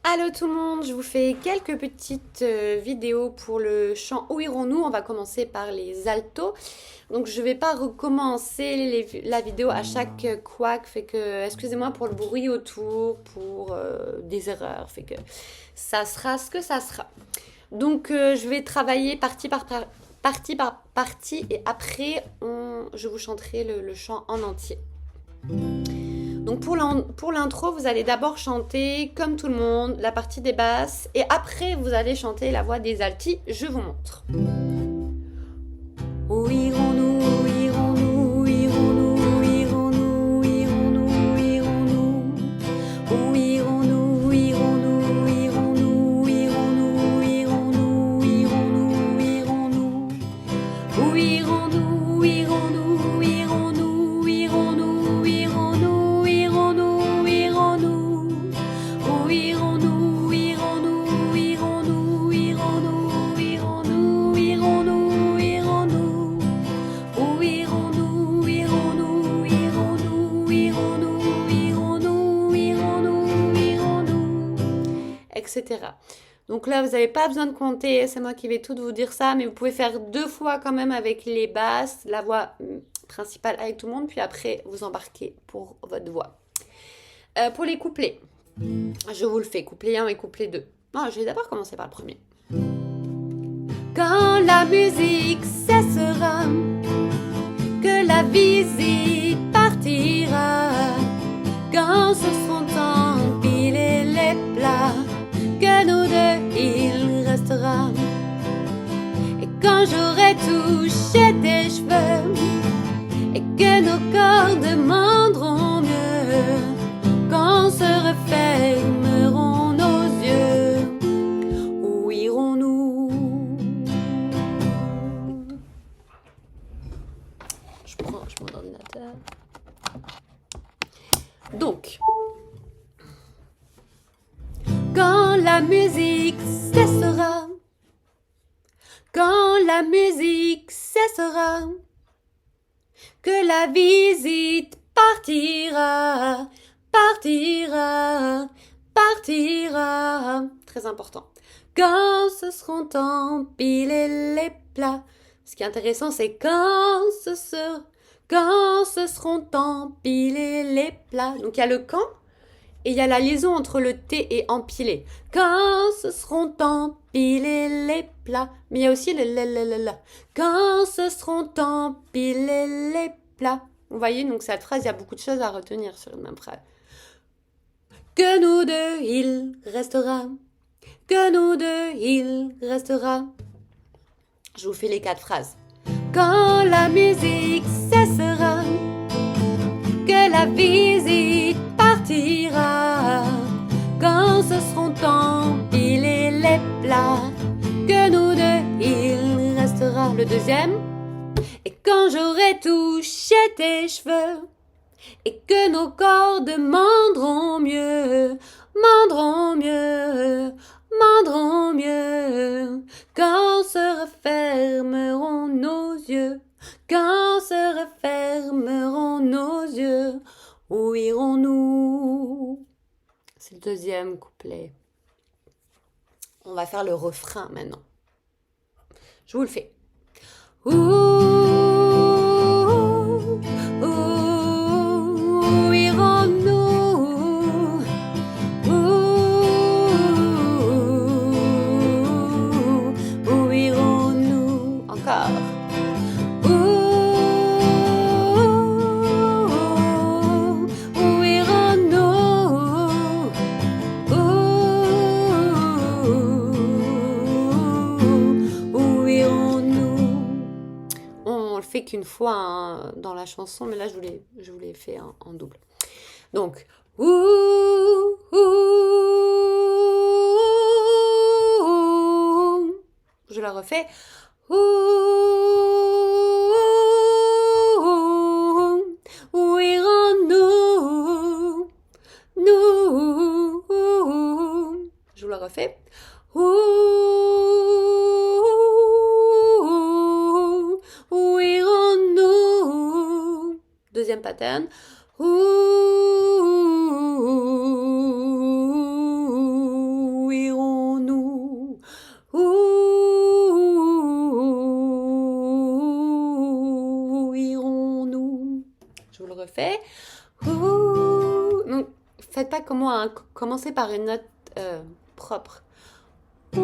Allô tout le monde, je vous fais quelques petites vidéos pour le chant Où irons-nous? On va commencer par les altos. Donc je vais pas recommencer la vidéo à chaque couac, fait que excusez-moi pour le bruit autour, pour des erreurs, fait que ça sera ce que ça sera. Donc je vais travailler partie par partie et après je vous chanterai le chant en entier. Donc pour l'intro, vous allez d'abord chanter comme tout le monde la partie des basses et après vous allez chanter la voix des altis. Je vous montre. Où irons-nous, où irons-nous, où irons-nous, où irons-nous, où irons-nous, où irons-nous? Où irons-nous, où irons-nous, où irons-nous, où irons-nous, où irons-nous, où irons-nous, où irons-nous? Où irons-nous, où irons-nous, où irons-nous, où irons-nous, où irons-nous, où irons-nous, où irons-nous? Où irons-nous, où irons-nous, où irons-nous, où irons-nous, où irons-nous, où irons-nous, où irons-nous? Où irons-nous, où irons-nous, où irons-nous, où irons-nous, où irons-nous, où irons-nous, où irons-nous? Etc. Donc là, vous n'avez pas besoin de compter, c'est moi qui vais tout vous dire ça, mais vous pouvez faire 2 fois quand même avec les basses, la voix principale avec tout le monde, puis après vous embarquez pour votre voix. Pour les couplets, je vous le fais, couplet 1 et couplet 2. Non, je vais d'abord commencer par le premier. Quand la musique cessera, que la visite partira, quand ce seront empilés les plats, que nous deux il restera. Et quand j'aurai touché tes cheveux, et que nos corps demanderont mieux, quand se refermeront nos yeux, où irons-nous? Je branche mon ordinateur. Donc, quand la musique cessera, quand la musique cessera, que la visite partira, partira, partira. Très important. Quand ce seront empilés les plats. Ce qui est intéressant, c'est quand ce seront empilés les plats. Donc il y a le quand et il y a la liaison entre le T et empilé. Quand ce seront empilés les plats. Mais il y a aussi le. Quand ce seront empilés les plats. Vous voyez, donc cette phrase, il y a beaucoup de choses à retenir sur une même phrase. Que nous deux, il restera. Que nous deux, il restera. Je vous fais les 4 phrases. Quand la musique cessera, que la visite partira, quand ce seront empilés les plats, que nous deux il restera. Le deuxième. Et quand j'aurai touché tes cheveux, et que nos corps demanderont mieux, manderont mieux, manderont mieux, quand se refermeront nos yeux, quand se refermeront nos yeux, où irons-nous? C'est le deuxième couplet. On va faire le refrain maintenant. Je vous le fais. Où irons-nous? Où irons-nous? Encore. Où irons-nous? Où irons-nous? On le fait qu'une fois hein, dans la chanson, mais là je vous l'ai fait en double. Donc, je la refais. Où irons-nous? Nous. Je vous la refais. Où irons-nous? Deuxième pattern. pas comment commencer par une note propre. Où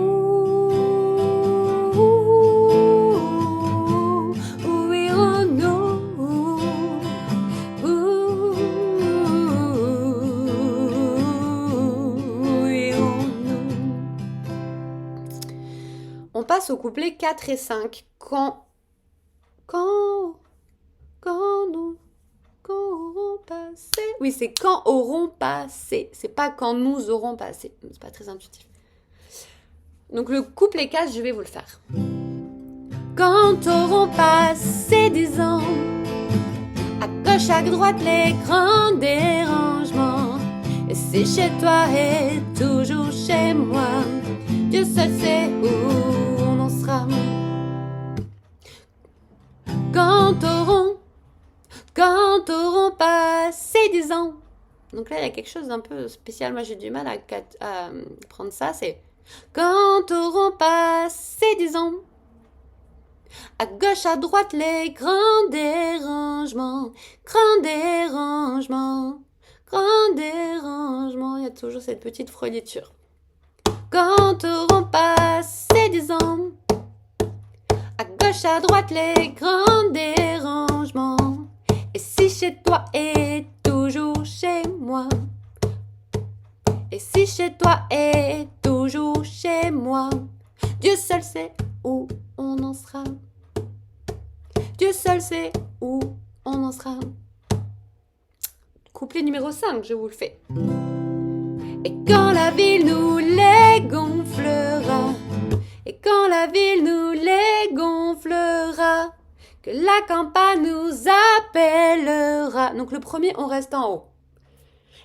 irons-nous? Où irons-nous? On passe au couplet 4 et 5. Quand nous aurons passé. Oui, c'est quand auront passé. C'est pas quand nous aurons passé. C'est pas très intuitif. Donc le couplet 4, je vais vous le faire. Quand auront passé 10 ans, à gauche, à droite, les grands dérangements. Et si chez toi et toujours chez moi, Dieu seul sait où on en sera. Quand auront passé 10 ans. Donc là, il y a quelque chose d'un peu spécial. Moi, j'ai du mal à prendre ça. C'est quand auront passé 10 ans. À gauche, à droite, les grands dérangements. Grands dérangements. Grands dérangements. Il y a toujours cette petite froliture. Quand auront passé 10 ans. À gauche, à droite, les grands dérangements. Et si chez toi est toujours chez moi. Et si chez toi est toujours chez moi. Dieu seul sait où on en sera. Dieu seul sait où on en sera. Couplet numéro 5, je vous le fais. Et quand la ville nous les gonflera. Et quand la ville nous les gonflera, que la campagne nous appellera. Donc le premier, on reste en haut.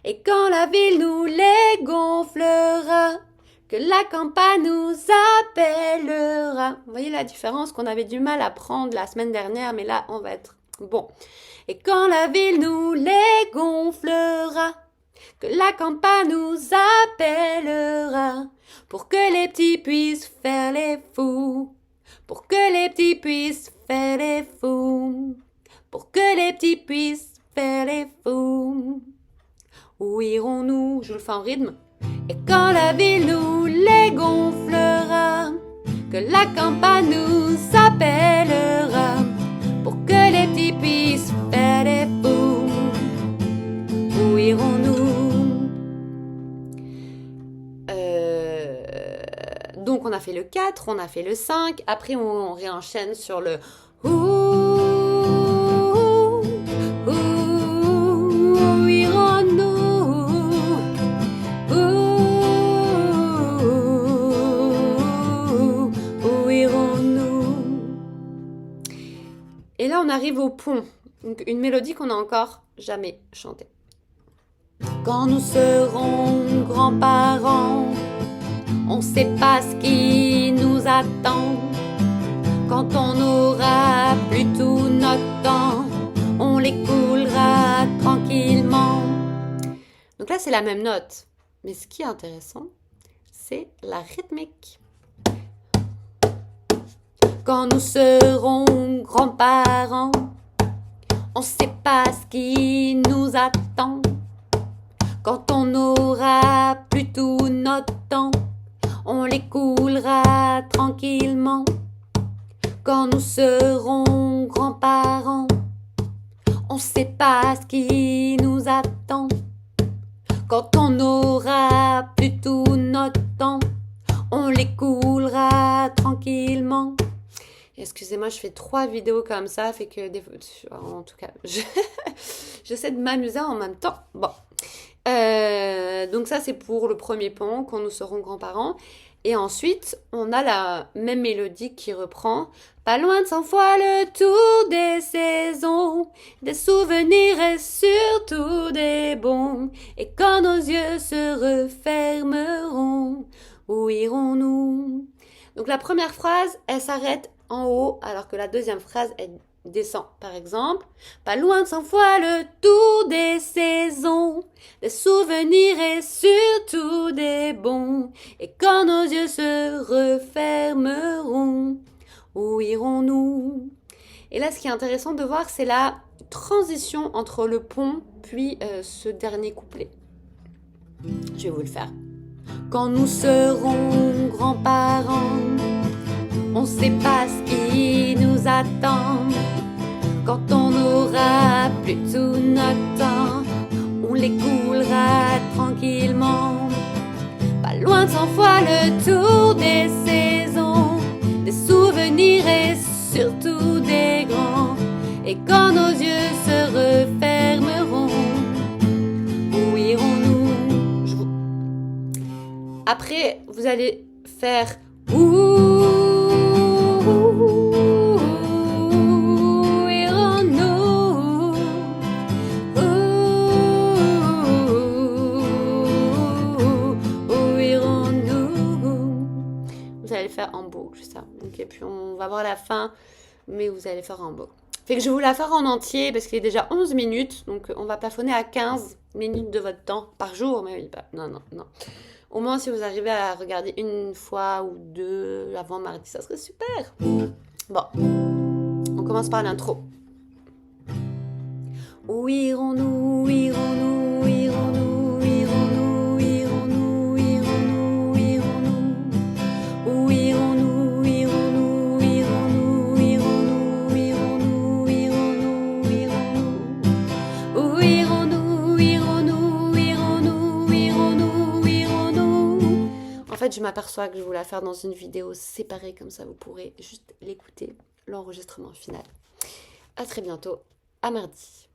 Et quand la ville nous les gonflera, que la campagne nous appellera. Vous voyez la différence qu'on avait du mal à prendre la semaine dernière, mais là, on va être bon. Et quand la ville nous les gonflera, que la campagne nous appellera. Pour que les petits puissent faire les fous. Pour que les petits puissent faire les fous. Pour que les petits puissent faire les fous. Où irons-nous? Je le fais en rythme. Et quand la ville nous les gonflera, que la campagne nous appellera. Pour que les petits puissent faire les fous. Où irons-nous? Donc on a fait le 4, on a fait le 5, après on réenchaîne sur le où irons-nous? Où irons-nous? Et là on arrive au pont, donc une mélodie qu'on n'a encore jamais chantée. Quand nous serons grands-parents, on sait pas ce qui nous attend. Quand on aura plus tout notre temps, on l'écoulera tranquillement. Donc là, c'est la même note. Mais ce qui est intéressant, c'est la rythmique. Quand nous serons grands-parents, on sait pas ce qui nous attend. Quand on aura plus tout notre temps, on l'écoulera tranquillement. Quand nous serons grands-parents, on sait pas ce qui nous attend. Quand on aura plus tout notre temps, on l'écoulera tranquillement. Excusez-moi, je fais 3 vidéos comme ça, fait que en tout cas, j'essaie de m'amuser en même temps. Bon. Donc ça c'est pour le premier pont, quand nous serons grands-parents. Et ensuite on a la même mélodie qui reprend. Pas loin de 100 fois le tour des saisons, des souvenirs et surtout des bons. Et quand nos yeux se refermeront, où irons-nous? Donc la première phrase elle s'arrête en haut alors que la deuxième phrase elle descend. Par exemple, pas loin de 100 fois le tour des saisons, des souvenirs et surtout des bons. Et quand nos yeux se refermeront, où irons-nous? Et là, ce qui est intéressant de voir, c'est la transition entre le pont puis ce dernier couplet. Je vais vous le faire. Quand nous serons grands-parents, on sait pas ce qui nous attend. Quand on n'aura plus tout notre temps, on l'écoulera tranquillement. Pas loin de 100 fois le tour des saisons, des souvenirs et surtout des grands. Et quand nos yeux se refermeront, où irons-nous? Après, vous allez faire où irons-nous? Où irons-nous? Vous allez faire en boucle ça. Donc, et puis on va voir la fin, mais vous allez faire en boucle. Fait que je vais vous la faire en entier parce qu'il est déjà 11 minutes. Donc on va plafonner à 15 minutes de votre temps par jour. Mais oui, non. Au moins, si vous arrivez à regarder une fois ou deux avant mardi, ça serait super. Bon, on commence par l'intro. Où irons-nous, irons-nous, irons-nous, irons-nous, irons-nous, irons-nous, irons-nous? Où irons-nous, irons-nous, irons-nous, irons-nous, irons-nous, irons-nous, irons-nous? Où irons-nous, irons-nous, irons-nous, irons-nous, irons-nous? En fait, je m'aperçois que je vais vous la faire dans une vidéo séparée, comme ça vous pourrez juste l'écouter, l'enregistrement final. À très bientôt, à mardi.